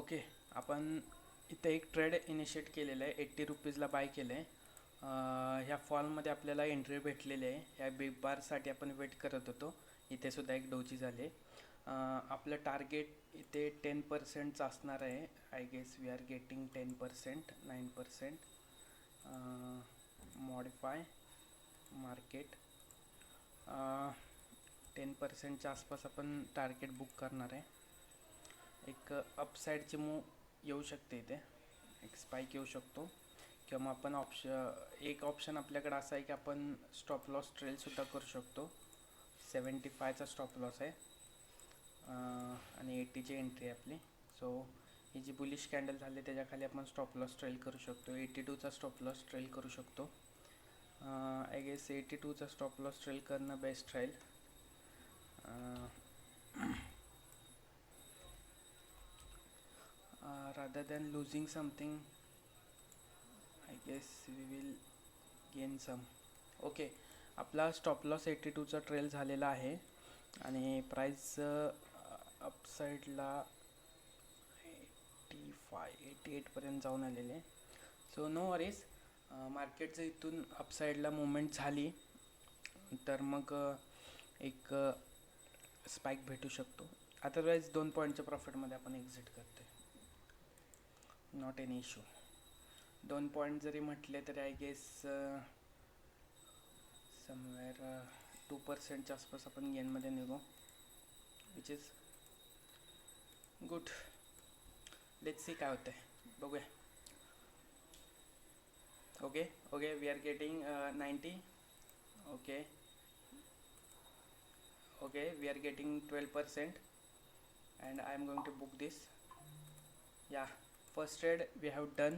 Okay, आपण इथे एक ट्रेड इनिशिएट केलेलं आहे. 80 रुपीजला बाय केलं आहे. ह्या फॉलमध्ये आपल्याला एंट्री भेटलेली आहे. ह्या बिग बारसाठी आपण वेट करत होतो. इथे सुद्धा एक डोजी झाले. आपलं टार्गेट इथे 10% असणार आहे. I guess we are getting 10%, 9%. Modify market 10%च्या आसपास आपण टार्गेट बुक करणार आहे. एक अपसाईडची मूव येऊ शकते इथे, एक स्पाइक येऊ शकतो, किंवा मग आपण एक ऑप्शन आपल्याकडे असा आहे की आपण स्टॉप लॉस ट्रेलसुद्धा करू शकतो. 75चा स्टॉप लॉस आहे आणि 80ची एंट्री आहे आपली. सो ही जी बुलिश कॅन्डल झाली त्याच्याखाली आपण स्टॉप लॉस ट्रेल करू शकतो. 82चा स्टॉप लॉस ट्रेल करू शकतो. आय गेस 82चा स्टॉप लॉस ट्रेल करणं बेस्ट राहील. rather than losing something, I guess we will gain some. Okay, आपला स्टॉप लॉस 82चा ट्रेल झालेला आहे आणि प्राईस अपसाईडला 88पर्यंत जाऊन आलेले आहे. सो नो वरीज, मार्केट जर इथून अपसाईडला मुवमेंट झाली तर मग एक स्पाइक भेटू शकतो. अदरवाईज 2 पॉईंटच्या प्रॉफिटमध्ये आपण एक्झिट करतो. Not any issue. 2 पॉईंट जरी म्हटले तरी आय गेस समवेअर 2%च्या आसपास आपण गेनमध्ये निघू, which is good. Let's see काय होतं आहे, बघूया. Okay okay, we are getting 90. Okay okay, we are getting 12% and I am going to book this. Yeah, first trade we have done.